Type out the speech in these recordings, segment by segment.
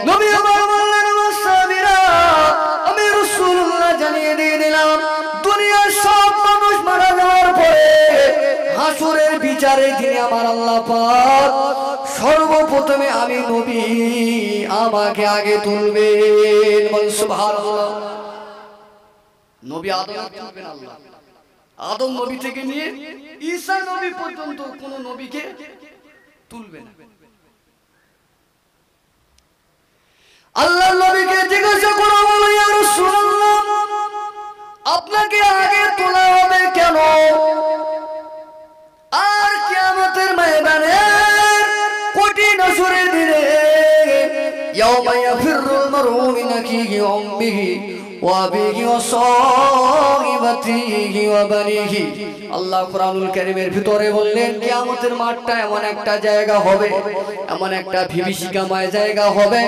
নবী আমার বললেন, সাহাবীরা আমি রাসূলুল্লাহ জানিয়ে দিয়ে দিলাম, দুনিয়ার সব মানুষ মারা যাওয়ার পরে হাসরের বিচারের দিনে আমার আল্লাহ পাক সর্বপ্রথমে আমি নবী আমাকে আগে তুলবেন। বলেন সুবহানাল্লাহ। নবী আদম তুলবেন আল্লাহ। আদম নবী থেকে নিয়ে ঈসা নবী পর্যন্ত কোন নবীকে তুলবেন। আল্লাহর নবীকে জিজ্ঞাসা করা হলো, ইয়া রাসূলুল্লাহ আপনাকে আগে তোলা হবে কেন? আর কিয়ামতের ময়দানে কঠিন হাসরের দিনে ইয়াউমা ইয়াফিরুল মারউ মিন আখিহি ওয়া উম্মিহি ওয়া আবিহি ওয়া সাহিবাতিহি ওয়া বানিহি। আল্লাহ কুরআনুল কারীমের ভিতরে বললেন কিয়ামতের মাঠটা এমন একটা জায়গা হবে, এমন একটা বিভীষিকাময় জায়গা হবে,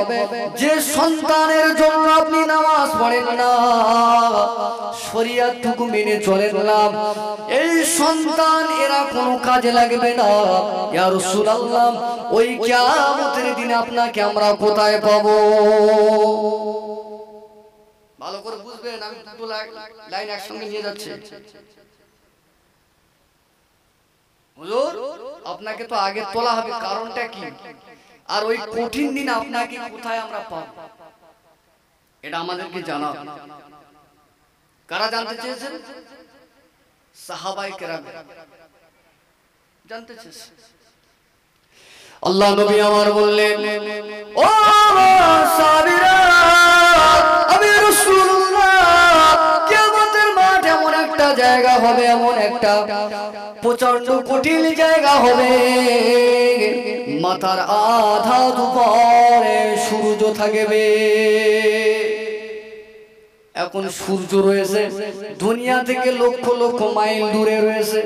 যে সন্তানের জন্য আপনি নামাজ পড়েন না, শরীয়তটুকু মেনে চলেন না, এই সন্তান এরা কোনো কাজে লাগবে না। ইয়া রাসূলুল্লাহ ওই কিয়ামতের দিনে আপনাকে আমরা কোথায় পাবো? ভালো করে বুঝবেন, আমি দুটো লাইন একসঙ্গে নিয়ে যাচ্ছি। হুজুর আপনাকে তো আগে তোলা হবে, কারণটা কি? আর ওই কঠিন দিন আপনাকে কোথায় আমরা পাবো, এটা আমাদেরকে জানাও। কারা জানতে চেয়েছেন? সাহাবায়ে কেরাম জানতে চেয়েছেন। আল্লাহ নবী আমার বললেন, ও সাহাবীরা আমি রাসূলুল্লাহ কিয়ামতের মাঠ এমন একটা জায়গা হবে, এমন একটা প্রচন্ড কঠিন জায়গা হবে, মাথার আধা উপরে সূর্য থাকবে। এখন সূর্য রয়েছে দুনিয়া থেকে লক্ষ লক্ষ মাইল দূরে রয়েছে,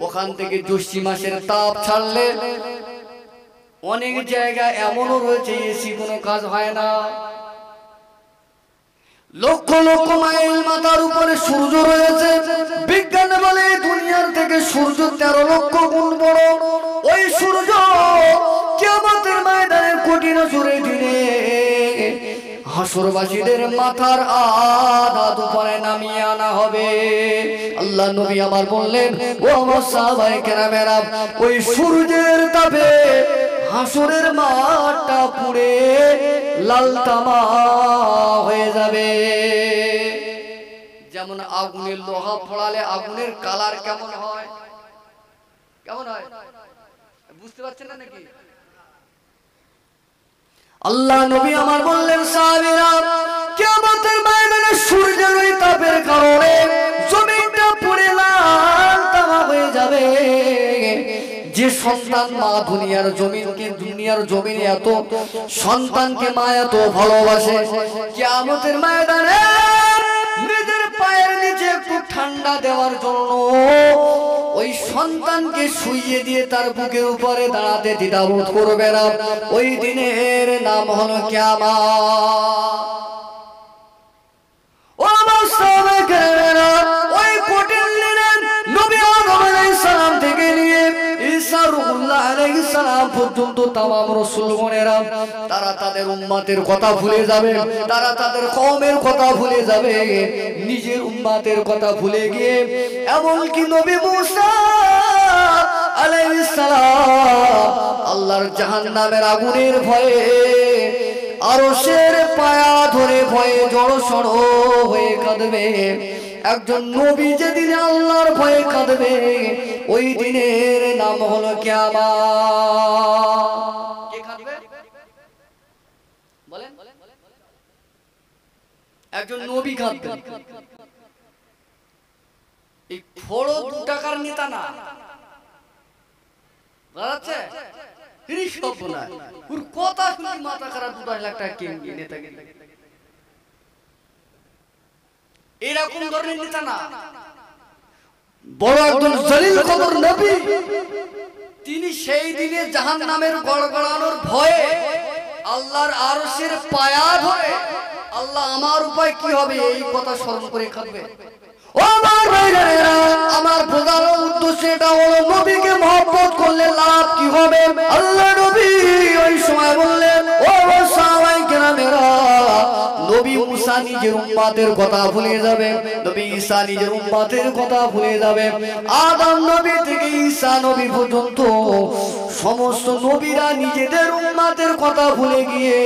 ওখান থেকে জ্যৈষ্ঠ মাসের তাপ ছাড়লে অনেক জায়গা এমনও রয়েছে এসি কোনো কাজ হয় না। লক্ষ লক্ষ মাইল মাথার উপরে সূর্য রয়েছে, বিজ্ঞান বলে দুনিয়ার থেকে সূর্য 13 লক্ষ গুণ বড়। ওই সূর্য কিয়ামতের ময়দানে কঠিন হাসরের দিনে হাসরবাসীদের মাথার আধা উপরে নামিয়ে আনা হবে। আল্লাহ নবী আমার বললেন, ও আমার সাহাবায়ে কেরামেরা ওই সূর্যের তাপে হাসরের মাঠটা পুড়ে লাল তামা হয়ে যাবে। যেমন আগুনের লোহা পোড়ালে আগুনের কালার কেমন হয়, কেমন হয় বুঝতে পারছেন না নাকি? আল্লাহ নবী আমার বললেন, সাহাবীরা কিয়ামতের ময়দানে সূর্যের ওই তাপের কারণে জমিনটা পুড়ে লাল তামা হয়ে যাবে। যে সন্তান মা দুনিয়ার জমিনে এত সন্তানকে মা এত ভালোবাসে, কিয়ামতের ময়দানে নিজের পায়ের নিচে একটু ঠান্ডা দেওয়ার জন্য ওই সন্তানকে শুইয়ে দিয়ে তার বুকের উপরে দাঁড়াতে দ্বিধাবোধ করবে না। ওই দিনের নাম হলো কিয়ামত। ও আমার সাহাবায়ে কেরামেরা ওই কঠিন দিনে নবী আদম আলাইহিস সালাম থেকে নিয়ে ঈসা রূহুল্লাহ আলাইহিস সালাম পর্যন্ত তামাম রাসূলগণেরা তারা তাদের উম্মতের কথা ভুলে যাবে, তারা তাদের কওমের কথা ভুলে যাবে, নিজের উম্মতের কথা ভুলে গিয়ে এমনকি নবী মুসা আলাইহিস সালাম আল্লাহর জাহান্নামের আগুনের ভয়ে আরশের পায়া ধরে ভয়ে জড়সড় হয়ে কাঁদবে। একজন নবী যেদিন আল্লাহর ভয়ে কাঁদবে ওই দিনের নাম হলো কিয়ামত। কে কাঁদবে বলেন? একজন নবী কাঁদবে। এই ফড়ো 2 টাকার নেতা না, বুঝাচ্ছে কথা শুনি মাথা খারাপ। 2 লাখ টাকা কে নেতা এরকম ধরনের নেতা না, বড় একজন জলিল কদর নবী। তিনি সেই দিনে জাহান্নামের গড়গড়ানোর ভয়ে আল্লাহর আরশের পায়া ধরে আল্লাহ আমার উপায় কি হবে এই কথা স্মরণ করে কাঁদবে। ও আমার ভাইরা, আমার প্রধান উদ্দেশ্য এটা হলো নবীকে মহব্বত করলে লাভ কি হবে। আল্লাহ নবী ওই সময় বললেন, ও সাহাবায়ে নবী মুসা নিজের উম্মতের কথা ভুলে যাবে, নবী ঈসা নিজের উম্মতের কথা ভুলে যাবে। আদম নবী থেকে ঈসা নবী পর্যন্ত সমস্ত নবীরা নিজেদের উম্মতের কথা ভুলে গিয়ে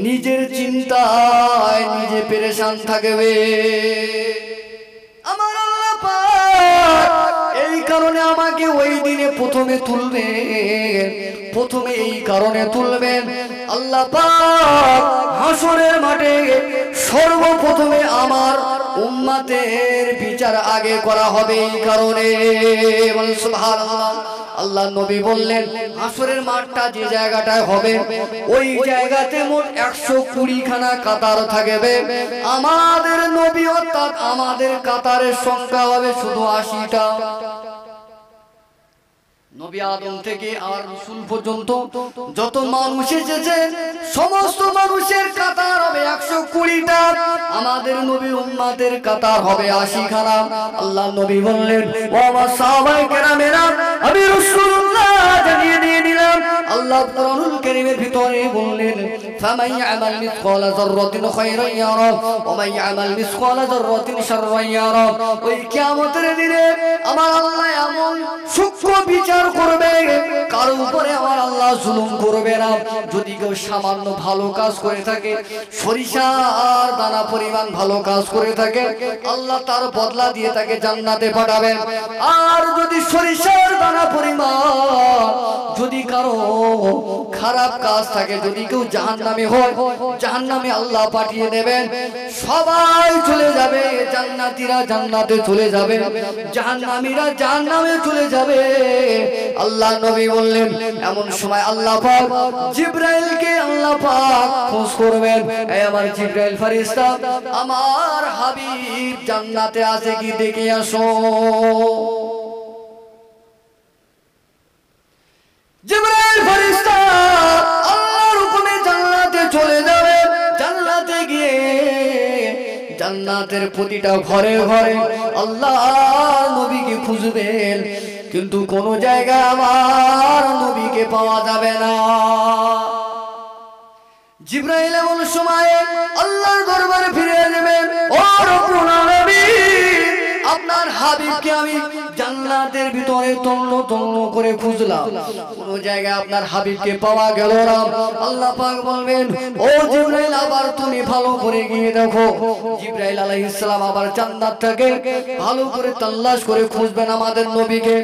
নিজের চিন্তায় নিজে পেরেশান থাকবে। আমার আল্লাহ পাক এই কারণে আমাকে ওই দিনে প্রথমে তুলবেন, প্রথমে এই কারণে তুলবেন আল্লাহ পাক হাসরের মাঠে সর্বপ্রথমে আমার উম্মতের বিচার আগে করা হবে এই কারণে। সুবহানাল্লাহ। আল্লাহ নবী বললেন হাসরের মাঠটা যে জায়গাটায় হবে ওই জায়গাতে মোট 120 খানা কাতার থাকবে। আমাদের নবী অর্থাৎ আমাদের কাতারের সংখ্যা হবে শুধু 80টা। নবী আদম থেকে আর রাসূল পর্যন্ত যত মানুষ এসেছে সমস্ত মানুষের কাতার হবে 120টা। আমাদের নবীর উম্মতের কাতার হবে 80 খানা। আল্লাহ নবী বললেন ও আমার সাহাবায়ে কেরামেরা আমি রাসূলুল্লাহ জানিয়ে দিয়ে দিলাম। আল্লাহ কোরআনুল কারীমের ভিতরে বললেন ফামান ইয়ামাল মিসকালা যাররাতিন খায়রান ইয়ারা ওয়া মান ইয়ামাল মিসকালা যাররাতিন শাররান ইয়ারা। ওই কিয়ামতের দিনে আমার আল্লাহ এমন সূক্ষ্ম বিচার করবে কারো উপরে আমার আল্লাহ জুলুম করবে না। যদি কেউ সামান্য ভালো কাজ করে থাকে, সরিষার দানা পরিমাণ ভালো কাজ করে থাকে, আল্লাহ তার বদলা দিয়ে তাকে জান্নাতে পাঠাবেন। আর যদি সরিষার দানা পরিমাণ যদি কারো খারাপ কাজ থাকে, যদি কেউ জাহান্নামে হয়, জাহান্নামে আল্লাহ পাঠিয়ে দেবেন। সবাই চলে যাবে, জান্নাতীরা জান্নাতে চলে যাবে, জাহান্নামীরা জাহান্নামে চলে যাবে। আল্লাহ নবী বললেন এমন সময় আল্লাহ পাক জিবরাইলকে আল্লাহ পাক খোঁজ করবেন, এই আমার জিবরাইল ফেরেশতা আমার হাবিব জান্নাতে আছে কি দেখে আসো। জিবরাইল ফেরেশতা আল্লাহর হুকুমে জান্নাতে চলে যাবে। জান্নাতে গিয়ে জান্নাতের প্রতিটা ঘরে ঘরে আল্লাহ নবীকে খুঁজবেন, কিন্তু কোন জায়গায় আমার নবীকে পাওয়া যাবে না। জিবরাইল এমন সময় আল্লাহর দরবারে ফিরে যাবেন, ও রব্বুল আলামিন আপনার হাবিবকে আমি জান্নাতের ভিতরে তন্ন তন্ন করে খুঁজলাম, কোন জায়গায় আপনার হাবিবকে পাওয়া গেল না। আল্লাহ পাক বলবেন ও জিবরাইল আবার তুমি ভালো করে গিয়ে দেখো। জিবরাইল আলাইহিস সালাম আবার জান্নাতটাকে ভালো করে তালাশ করে খুঁজবেন আমাদের নবীকে।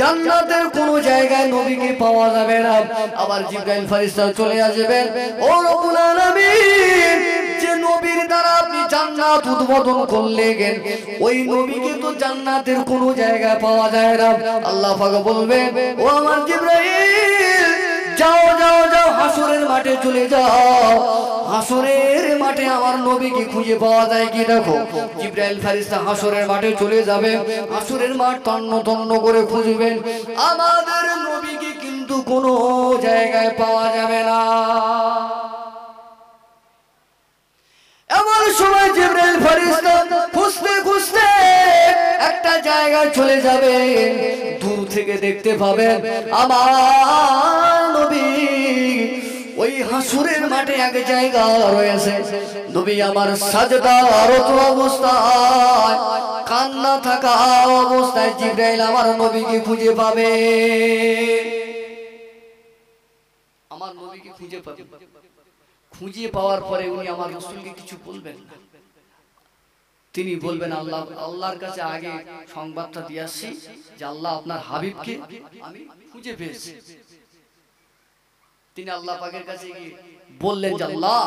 জান্নাতের কোন জায়গায় নবীকে পাওয়া যাবে না। আবার জিবরাইল ফেরেশতা চলে আসবেন, ও রব্বুল আলামিন যে নবীর দ্বারা আপনি জান্নাত উদ্বোধন করলেন ওই নবীকে তো জান্নাতের কোন জায়গায় পাওয়া যায় না। আল্লাহ পাক বলবেন ও আমার জিবরাইল যাও যাও যাও হাসরের মাঠে চলে যাও, হাসরের মাঠে আমার নবীকে খুঁজে পাওয়া যায় কি দেখো। জিবরাইল ফেরেশতা হাসরের মাঠে চলে যাবে, হাসরের মাঠ তন্ন তন্ন করে খুঁজবেন, আমাদের নবীকে কিন্তু কোনো জায়গায় পাওয়া যাবে না। এমন সময় জিবরাইল ফেরেশতা খুঁজতে খুঁজতে একটা জায়গায় চলে যাবে, দূর থেকে দেখতে পাবেন আমার নবী ওই হাসরের মাঠে এক জায়গা রয়েছে। নবী আমার সাজদারত অবস্থায় কান্না থাকা অবস্থায় জিবরাইল আমার নবীকে খুঁজে পাবে, আমার নবীকে খুঁজে পাবে। খুঁজে পাওয়ার পরে উনি আমার রাসূলকে কিছু বলবেন না, তিনি বলবেন আল্লাহ আল্লাহর কাছে আগে সংবাদটা দিয়ে আসছি যে আল্লাহ আপনার হাবিবকে আমি খুঁজে পেয়েছি। তিনি আল্লাহ পাকের কাছে গিয়ে বললেন যে আল্লাহ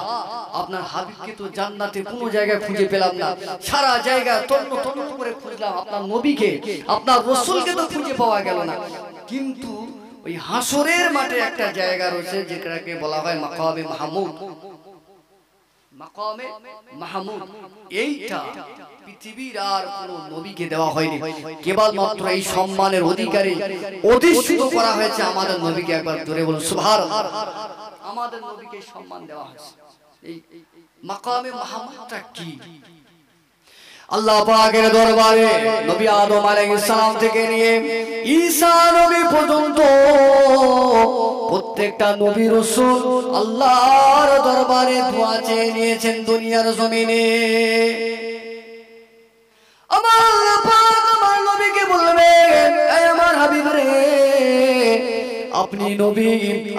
আপনার হাবিবকে তো জান্নাতে কোনো জায়গায় খুঁজে পেলাম না, সারা জায়গায় তন্ন তন্ন করে খুঁজলাম, আপনার নবীকে আপনার রাসূলকে তো খুঁজে পাওয়া গেল না। কিন্তু ওই হাসরের মাঠে একটা জায়গা রয়েছে যেটাকে বলা হয় মাকামে মাহমুদ। মাকামে মাহমুদ এইটা পৃথিবীর আর কোন নবীকে দেওয়া হয়নি, কেবলমাত্র এই সম্মানের অধিকারী অধিষ্ঠিত করা হয়েছে আমাদের নবীকে। একবার জোরে বলুন সুবহানাল্লাহ। আমাদের নবীকে সম্মান দেওয়া হয়েছে। এই মাকামে মাহমুদটা কি? আল্লাহ পাকের দরবারে নবী আদম আলাইহিস সালাম থেকে নিয়ে ঈসা নবী পর্যন্ত প্রত্যেকটা নবী রাসূল আল্লাহর দরবারে দোয়া চেয়ে নিয়েছেন দুনিয়ার জমিনে। আমার আল্লাহ পাক আমার নবীকে বলবেন, এই আমার হাবিব রে, আপনি নবী,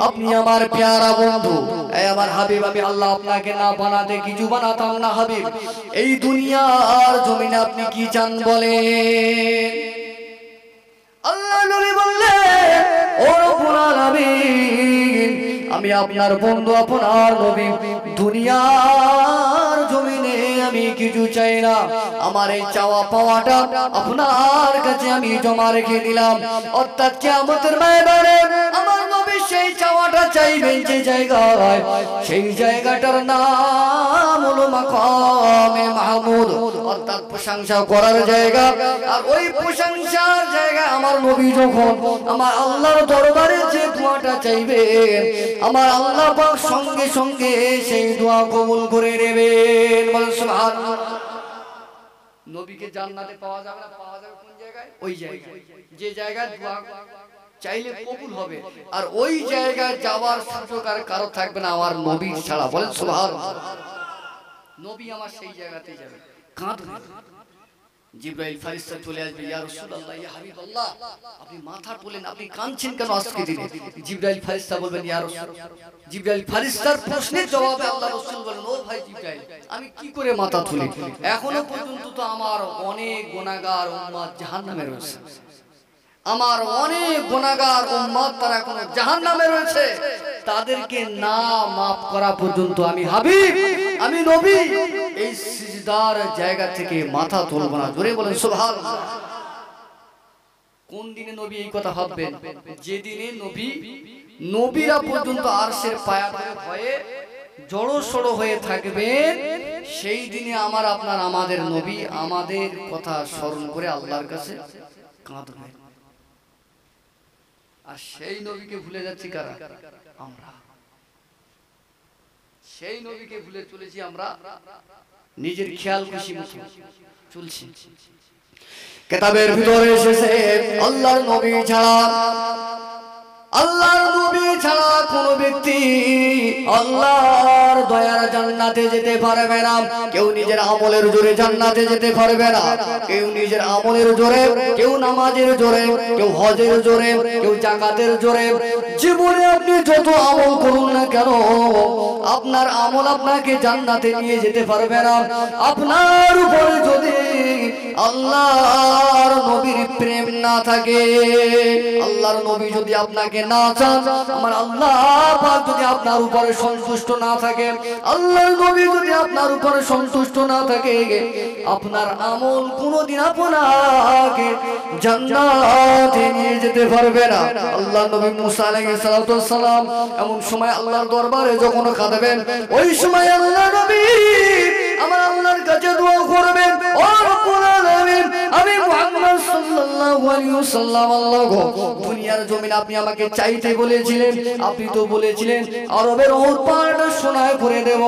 আপনি আমার প্যারা বন্ধু, এই আমার হাবিব, আমি আল্লাহ আপনাকে না বানাতে কিছু বানাতাম না হাবিব, এই দুনিয়ার জমিনে আপনি কি চান বলেন? আল্লাহ নবী বললেন, ও রব্বুল আলামিন, আমি আপনার বন্ধু, আপনার নবী, দুনিয়ার জমিনে আমি কিছু চাই না, আমার এই চাওয়া পাওয়াটা আপনার কাছে আমি জমা রেখে দিলাম। অর্থাৎ কিয়ামতের ময়দানে আমার নবী সেই চাওয়াটা চাইবেন যে জায়গায়, সেই জায়গাটার নাম হলো মাকামে মাহমুদ, অর্থাৎ প্রশংসা করার জায়গা। আর ওই প্রশংসার জায়গায় আমার নবী যখন আমার আল্লাহর দরবারে যে দোয়াটা চাইবেন, আমার আল্লাহ পাক সঙ্গে সঙ্গে সেই দোয়া কবুল করে নেবেন। বলেন সুবহানাল্লাহ। নবীকে জান্নাতে পাওয়া যাবে না, পাওয়া যাবে কোন জায়গায়? ওই জায়গায় যে জায়গায় দোয়া চাইলে কবুল হবে, আর ওই জায়গায় যাওয়ার সুযোগ আর কারো থাকবে না আমার নবী ছাড়া। বলেন সুবহানাল্লাহ। নবী আমার সেই জায়গাতে যাবে, কাঁদবে, জিবরাইল ফেরেশতা চলে আসবে, ইয়া রাসূলুল্লাহ, ইয়া হাবিবাল্লাহ, আপনি মাথা তোলেন, আপনি কাঁদছেন কেন আজকে দিনে? জিবরাইল ফেরেশতা বলবেন, ইয়া রাসূল, জিবরাইল ফেরেশতার প্রশ্নের জবাবে আল্লাহ রাসূল বলেন, ও ভাই জিবরাইল, আমি কি করে মাথা তুলি? এখনো পর্যন্ত তো আমার অনেক গুনাহগার উম্মত জাহান্নামে রয়েছে, আমার অনেক গুনাহগার উম্মত তারা এখনো জাহান্নামে রয়েছে, তাদেরকে না মাফ করা পর্যন্ত আমি হাবিব, আমি নবী এই সিজদার জায়গা থেকে মাথা তুলব না। জোরে বলেন সুবহানাল্লাহ। কোন দিনে নবী এই কথা ভাববেন? যেদিনে নবীরা পর্যন্ত আরশের পায়া ধরে ভয়ে জড়সড় হয়ে থাকবেন, সেই দিনে আমার আপনার আমাদের নবী আমাদের কথা স্মরণ করে আল্লাহর কাছে কাঁদবেন। আর সেই নবীকে ভুলে যাচ্ছি কারা? আমরা। সেই নবীকে ভুলে চলেছি আমরা, নিজের খেয়াল খুশি মতো চলছি। কিতাবের ভিতরে এসেছে আল্লাহর নবী ছাড়া কোন ব্যক্তি আল্লাহর দয়ার জান্নাতে যেতে পারবে না। কেউ নিজের আমলের জোরে জান্নাতে যেতে পারবে না, কেউ নিজের আমলের জোরে, কেউ নামাজের জোরে, কেউ হজের জোরে, কেউ যাকাতের জোরে। জীবনে আপনি যত আমল করুন না কেন, আপনার আমল আপনাকে জান্নাতে নিয়ে যেতে পারবে না। আপনার উপরে যদি আল্লাহর নবীর প্রেম না থাকে, আল্লাহর নবী যদি আপনাকে না চান, আমার আল্লাহ পাক যদি আপনার উপরে সন্তুষ্ট না থাকে, আল্লাহর নবী যদি আপনার উপরে সন্তুষ্ট না থাকে, আপনার আমল কোনোদিন আপনাকে জান্নাতে নিয়ে যেতে পারবে না। আল্লাহর নবী মুসা আলাইহিস সালাম এমন সময় আল্লাহর দরবারে যখন কাঁদবেন, ওই সময় আল্লাহর নবী আমার আল্লাহর কাছে দোয়া করবেন, ও রব্বুল আলামিন, আমি মুহাম্মদ সাল্লাল্লাহু আলাইহি ওয়াসাল্লাম, আল্লাহ গো, দুনিয়ার জমিনে আপনি আমাকে চাইতে বলেছিলেন, আপনি তো বলেছিলেন আরবের ওট পাহাড়টা সোনায় করে দেব।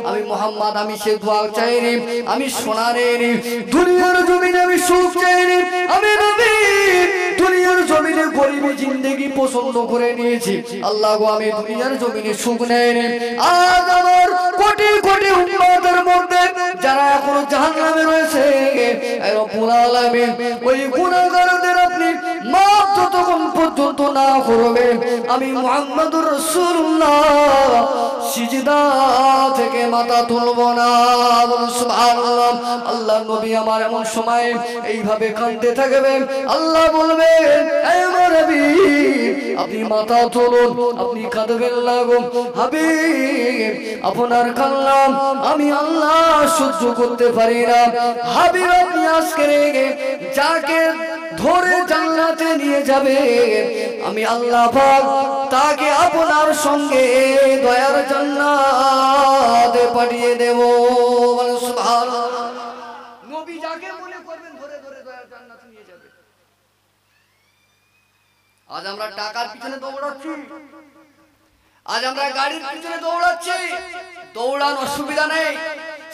আমি মুহাম্মদ, আমি সে দোয়া চাইনি, আমি সোনা নেইনি। দুনিয়ার জমিনে আমি সুখ চাইনি, আমি নবী দুনিয়ার জমিনে গরিবী জিন্দেগি পছন্দ করে নিয়েছি। আল্লাহ গো, আমি দুনিয়ার জমিনে সুখ নেইনি। আজ আমার কোটি কোটি উম্মতের মধ্যে যারা এখনো জাহান্নামে রয়েছে, রব্বুল আলামিন ওই গুনাহগারদের আপনি মাফ যতক্ষণ পর্যন্ত না করবেন, আমি মুহাম্মদুর রাসূলুল্লাহ সিজদা থেকে মাথা তুলব না। সুবহানাল্লাহ। আল্লাহর নবী আমার এমন সময় এইভাবে কাঁদতে থাকবেন, আল্লাহ বলবেন, হে আমার হাবিব, আপনি মাথা তুলুন, আপনি কাঁদবেন না গো হাবিব, আপনার কান্না আমি আল্লাহ সহ্য করতে পারি না। হাবিব, আপনি আজকে যাকে ধরে জান্নাতে নিয়ে যাবে, আমি আল্লাহ পাক তাকে আপনার সঙ্গে দয়ার জান্নাতে পাঠিয়ে দেব। সুবহানাল্লাহ। নবী যাকে মনে করবেন ধরে ধরে দয়ার জান্নাতে নিয়ে যাবে। আজ আমরা টাকার পিছনে দৌড়াচ্ছি, আজ আমরা গাড়ির পিছনে দৌড়াচ্ছি। দৌড়ান, অসুবিধা নেই,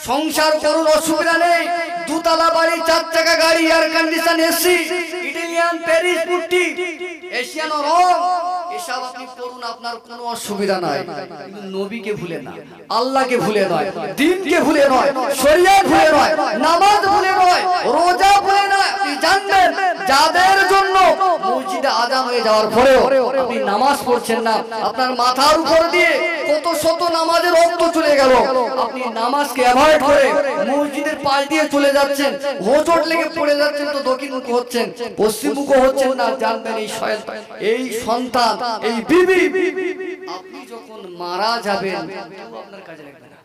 সংসার করুন, অসুবিধা নেই। দুতলা বাড়ি, 4 চাকা গাড়ি, air condition, AC, Italian, Paris putty, Asian রং, এসব আপনি করুন, আপনার কোনো অসুবিধা নাই, কিন্তু নবীকে ভুলে না, আল্লাহকে ভুলে নয়, দ্বীনকে ভুলে নয়, শরীয়ত ভুলে নয়, নামাজ ভুলে নয়, রোজা ভুলে নয়। আপনি জানবেন যাদের জন্য মসজিদে আযান হয়ে যাওয়ার পরেও আপনি নামাজ পড়ছেন না, আপনার মাথার উপর দিয়ে কত শত নামাজের রক্ত চলে গেল, আপনি নামাজকে অ্যাভয়েড করে মসজিদের পাশ দিয়ে চলে যাচ্ছেন, হোঁচট লেগে পড়ে যাচ্ছেন, তো দক্ষিণমুখী হচ্ছেন, পশ্চিমমুখী হচ্ছেন না, জানবেন এই সন্তান, এই বিবি আপনি যখন মারা যাবেন আপনার কাজে লাগবে না,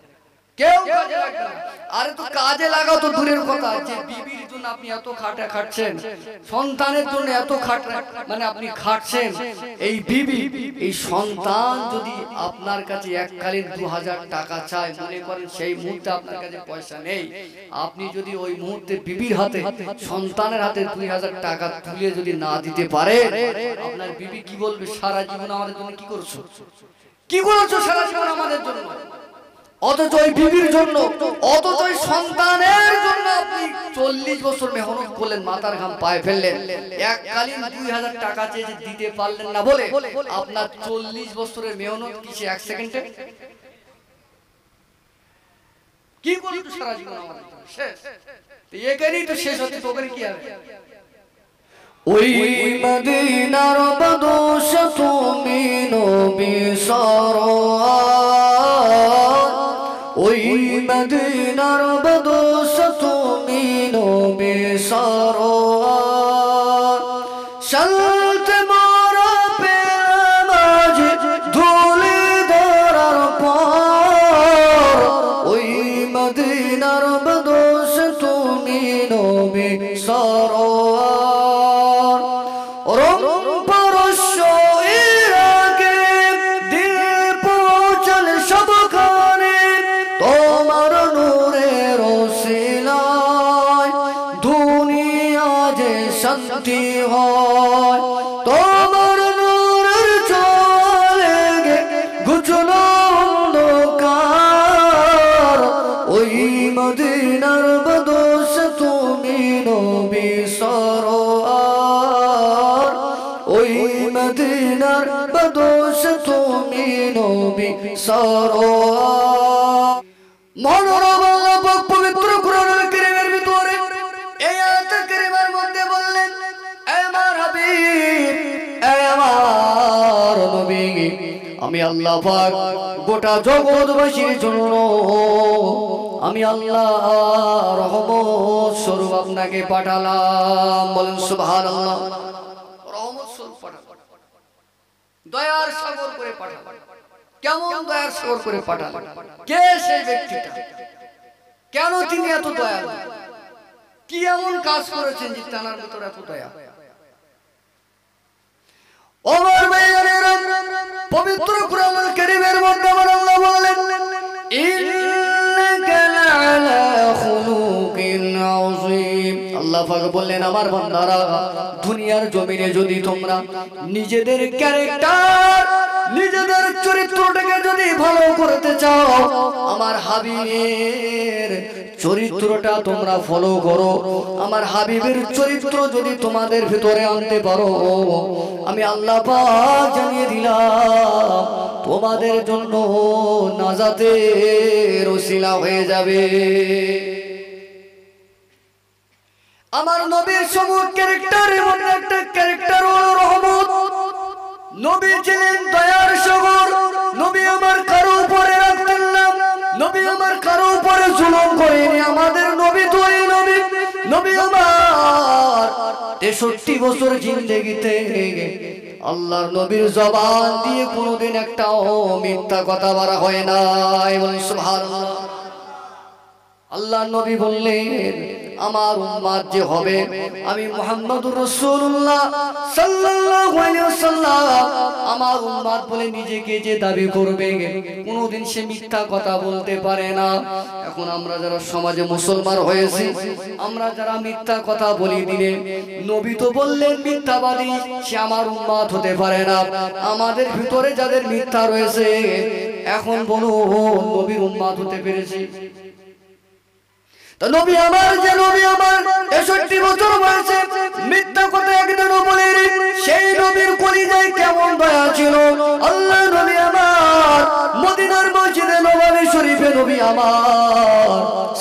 কেউ কাজে লাগবে না। আরে তো কাজে লাগাও তো দূরের কথা, যে বিবির জন্য আপনি এত খাটছেন, সন্তানের জন্য এত মানে আপনি খাটছেন, এই বিবি, এই সন্তান যদি আপনার কাছে এককালীন 2000 টাকা চায়, মনে করেন সেই মুহূর্তে আপনার কাছে পয়সা নেই, আপনি যদি ওই মুহূর্তে বিবির হাতে, সন্তানের হাতে 2000 টাকা তুলে যদি না দিতে পারে, আপনার বিবি কি বলবে, সারা জীবন আমাদের জন্য কি করছো, কি করেছো সারা জীবন আমাদের জন্য। অথচ ওই বিবির জন্য, অথচ ওই সন্তানের জন্য আপনি 40 বছর মেহনত করলেন, মাথার ঘাম পায়ে ফেললেন, এককালীন 2000 টাকা চেয়ে দিতে পারলেন না বলে আপনার 40 বছরের মেহনত কিসে এক সেকেন্ডে কি করলো সারা জীবন আমাদের শেষ। এখানেই তো শেষ হচ্ছে, তো ওখানে কি হবে? ওই মদিনার বদোশ তুমি নবী সরওয়ার, ওই মদিনার বদোশ তুমি নবী সরওয়ার, চলতে মোরা পেলাম আজ ধুলি ধরার পর, ওই মদিনার বদোশ তুমি নবী সরওয়ার, তোমার নূরের ওসিলায় দুনিয়া যে শান্তি হয়, তোমার নূরের চলে গে ঘুচলো অন্ধকার, ওই মদিনার বদোশ তুমি নবী সরওয়ার, ওই মদিনার বদোশ তুমি নবী সরওয়ার। মনোরম আল্লাহ পাক পবিত্র কোরআনুল কারীমের ভিতরে এই আয়াতুল কারীমের মধ্যে বললেন, এ আমার হাবিব, এ আমার নবী, আমি আল্লাহ পাক গোটা জগৎবাসীর জন্য আমি আল্লাহ রহমত স্বরূপ আপনাকে পাঠালাম। বলেন সুবহানাল্লাহ। রহমত স্বরূপ পাঠালাম, দয়ার সাগর করে পাঠালাম। কেমন দয়ার সাগর করে পাঠালেন? কে সেই ব্যক্তিটা? কেন তিনি এত দয়ালু? কি এমন কাজ করেছেন যে তার ভিতরে এত দয়া? ওমর ভাইয়েরা, পবিত্র কোরআনুল কারীমের মধ্যে আমার আল্লাহ বলেন, ইন্নাকা লাআলা খুলুকিন আযীম। আল্লাহ পাক বললেন, আমার বান্দারা, দুনিয়ার জমিনে যদি তোমরা নিজেদের ক্যারেক্টার, নিজেদের চরিত্রটাকে যদি ভালো করতে চাও, আমার হাবিবের চরিত্রটা তোমরা ফলো করো, আমার হাবিবের চরিত্র যদি তোমাদের ভিতরে আনতে পারো, আমি আল্লাহ পাক জানিয়ে দিলাম তোমাদের জন্য নাজাতের ওসিলা হয়ে যাবে। আমার নবীর সমূহ ক্যারেক্টারের মধ্যে একটা ক্যারেক্টার হলো রহমত। নবী ছিলেন দয়ার সাগর। নবী আমার কারো উপরে রাখতেন না, নবী আমার কারো উপরে জুলুম করেনি। আমাদের নবী তো এই নবী, নবী আমার 63 বছর জিন্দেগিতে আল্লাহর নবীর জবান দিয়ে কোনোদিন একটা মিথ্যা কথা বলা হয় নাই। বলেন সুবহানাল্লাহ। আল্লাহর নবী বললেন, আমার উম্মত যে হবে, আমি মুহাম্মদুর রাসূলুল্লাহ সাল্লাল্লাহু আলাইহি ওয়াসাল্লাম, আমার উম্মত বলে নিজেকে যে দাবি করবে, কোনোদিন সে মিথ্যা কথা বলতে পারে না। এখন আমরা যারা সমাজে মুসলমান হয়েছি, আমরা যারা মিথ্যা কথা বলি দিলে, নবী তো বললেন মিথ্যাবাদী, সে আমার উম্মত হতে পারে না। আমাদের ভিতরে যাদের মিথ্যা রয়েছে, এখন বলুন নবীর উম্মত হতে পেরেছি? তো নবী আমার 63 বছর বয়সে মিথ্যা কথা একদিনও বলেনি। সেই নবীর কলিজায় কেমন দয়া ছিল। আল্লাহ নবী আমার মদিনার মসজিদে নববী শরীফে নবী আমার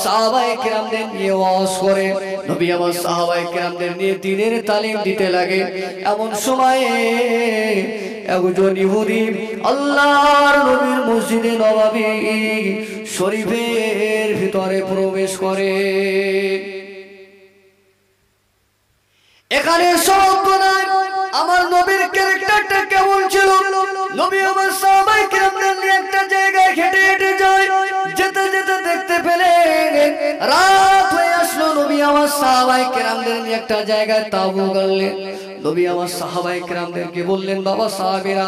সাহাবায়ে কেরামদের নিয়ে ওয়াজ করে, নবী আমার সাহাবায়ে কেরামদের নিয়ে দ্বীনের তালিম দিতে লাগে। এমন সময়ে একজন ইহুদি আল্লাহর নবীর মসজিদে নববী শরীফের ভিতরে প্রবেশ করে। এখানে শর্ত নাই আমার নবীর ক্যারেক্টারটা কেমন ছিল। নবী আমার সাহাবায়ে কেরামদের নিয়ে একটা জায়গায় হেঁটে হেঁটে যায়, যেতে যেতে দেখতে পেলেন রাত হয়ে আসলো। নবী আমার সাহাবায়ে কেরামদের নিয়ে একটা জায়গায় তাঁবু গাড়লেন। নবী আমার সাহাবায়ে কেরামদেরকে বললেন, বাবা সাহাবীরা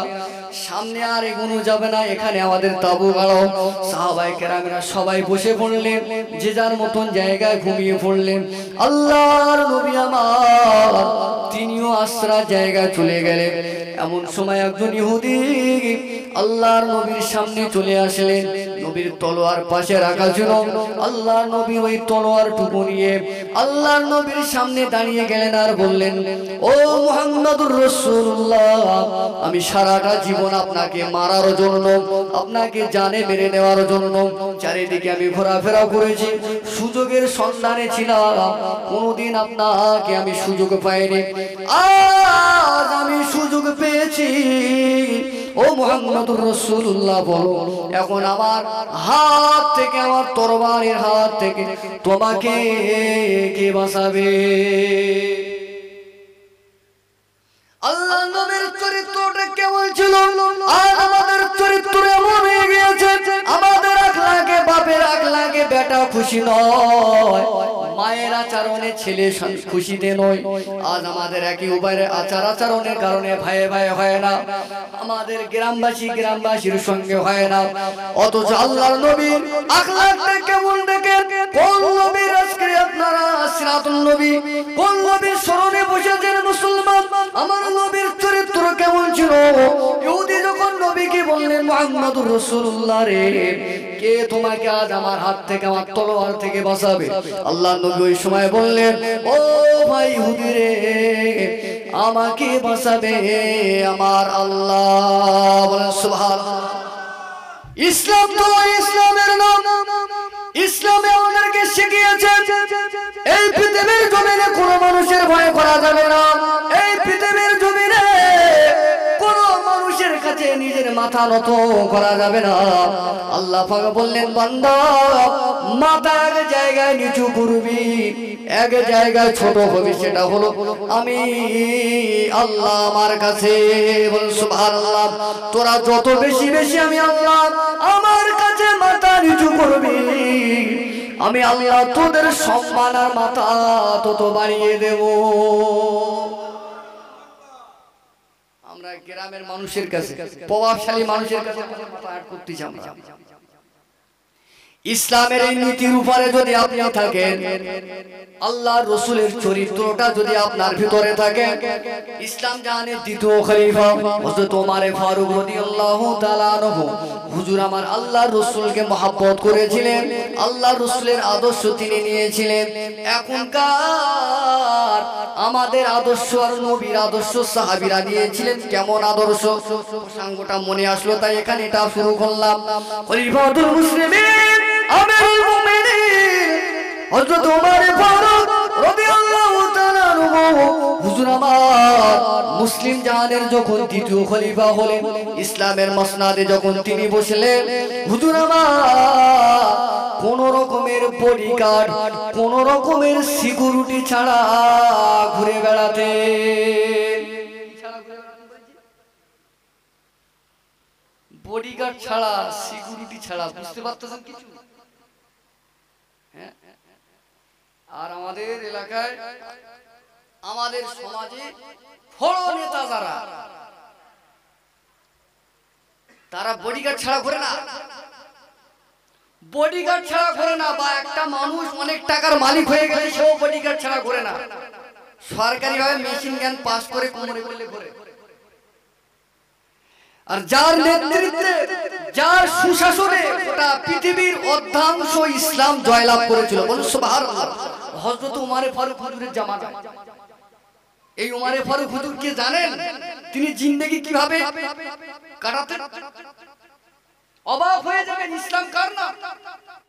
সামনে আর এগোনো যাবে না, এখানে আমাদের তাঁবু গাড়ো। সাহাবায়ে কেরামেরা সবাই বসে পড়লেন, যে যার মতন জায়গায় ঘুমিয়ে পড়লেন। আল্লাহর নবী আমার তিনিও আশ্রয় জায়গায় চলে গেলেন। এমন সময় একজন ইহুদি আল্লাহর নবীর সামনে চলে আসলেন। নবীর তলোয়ার পাশে রাখা ছিল। আল্লাহর নবী ওই তলোয়ারটুকু নিয়ে আল্লাহর নবীর সামনে দাঁড়িয়ে গেলেন আর বললেন, ও মুহাম্মদুর রাসূলুল্লাহ, আমি সারাটা জীবন আপনাকে মারার জন্য, আপনাকে জানে মেরে নেওয়ার জন্য চারিদিকে আমি ঘোরাফেরা করেছি, সুযোগের সন্ধানে ছিলাম, কোনোদিন আপনাকে আমি সুযোগ পাইনি। আজ আমি সুযোগ পেয়েছি। ও মুহাম্মদুর রাসূলুল্লাহ, বলো এখন আমার হাত থেকে, আমার তরবারির হাত থেকে তোমাকে কে বাঁচাবে? আল্লাহ নবীর চরিত্রটা কেমন ছিল আর আমাদের চরিত্র এমন হয়ে গিয়েছে, আমাদের আখলাকে, বাপের আখলাকে বেটা খুশি নয়, মায়ের আচরণে ছেলে খুশিতে নয়। আজ আমাদের একই উপায়ে আচার আচরণের কারণে ভাইয়ে ভাইয়ে হয় না, আমাদের গ্রামবাসীর সঙ্গে হয় না। অথচ আল্লাহর নবীর আখলাকটা কেমন দেখেন। কোন নবীর আজকে আপনারা সিরাতুন নবী, কোন নবীর স্মরণে বসেছেন মুসলমান? আমার নবীর চরিত্র কেমন ছিল? ইহুদি যখন নবীকে বললেন, মুহাম্মদুর রাসূলুল্লাহ রে, কে তোমাকে আজ আমার হাত থেকে, আমার তলোয়ার থেকে বাঁচাবে? আল্লাহ নবী ওই সময় বললেন, ও ভাই ইহুদি রে, আমাকে বাঁচাবে আমার আল্লাহ। বলেন সুবহানাল্লাহ। ইসলাম তো ইসলামের নাম, ইসলামে আমাদেরকে শিখিয়েছে এই পৃথিবীর জমিনে কোনো মানুষের ভয় করা যাবে না। এই পৃথিবীর জমিনে কোনো মানুষের কাছে নিজের মাথা নত করা যাবে না। আল্লাহ পাক বললেন, বান্দা মাথা এক জায়গায় নিচু করবি, এক জায়গায় ছোট হবি, সেটা হলো আমি আল্লাহ আমার কাছে। বলুন সুবহানাল্লাহ। তোরা যত বেশি বেশি আমি আল্লাহ আমার কাছে মাথা নিচু করবি, আমি আল্লাহ তোদের সম্মান আর মাথা তত বাড়িয়ে দেব। আমরা গ্রামের মানুষের কাছে, প্রভাবশালী মানুষের কাছে মাথা আট করতে চাই। ইসলামের এই নীতির উপরে যদি আপনি থাকেন, আল্লাহর রাসূলের চরিত্রটা যদি আপনার ভিতরে থাকে, ইসলাম জাহানের দ্বিতীয় খলিফা হযরত ওমর ফারুক রাদিয়াল্লাহু তাআলা আনহু হুজুর আমার আল্লাহর রাসূলকে মহব্বত করেছিলেন, আল্লাহর রাসূলের আদর্শ তিনি নিয়েছিলেন। এখনকার আমাদের আদর্শ আর নবীর আদর্শ সাহাবীরা নিয়েছিলেন কেমন আদর্শ, প্রসঙ্গটা মনে আসলো তাই এখানে এটা শুরু করলাম। খলিফাতুল মুসলিমিন আমিরুল মুমিনিন হযরত ওমর ফারুক রাদিয়াল্লাহু তাআলা আনহু হুজুর আমার মুসলিম জাহানের যখন দ্বিতীয় খলিফা হলেন, ইসলামের মসনাদে যখন তিনি বসলেন, হুজুর আমার কোন রকমের বডিগার্ড, কোন রকমের সিকিউরিটি ছাড়া ঘুরে বেড়াতে, বডিগার্ড ছাড়া, সিকিউরিটি ছাড়া, বুঝতে পারতেছেন কিছু? আর আমাদের এলাকায়, আমাদের সমাজে বড় নেতা যারা, তারা বডিগার্ড ছাড়া করে না, বডিগার্ড ছাড়া করে না। বা একটা মানুষ অনেক টাকার মালিক হয়ে গেলে সেও বডিগার্ড ছাড়া করে না, সরকারি ভাবে মেশিন গান পাস করে কোমরে করলে করে। আর যার নেতৃত্বে, যার সুশাসনে গোটা পৃথিবীর অর্ধাংশ ইসলাম জয়লাভ করেছিল। বলুন সুবহানাল্লাহ। হযরত উমরে ফারুক হুজুরের জামানা। এই উমরে ফারুক হুজুর কে জানেন? তিনি জিন্দেগি কিভাবে কাটাতেন? অবাক হয়ে যাবেন। ইসলাম কার নাম?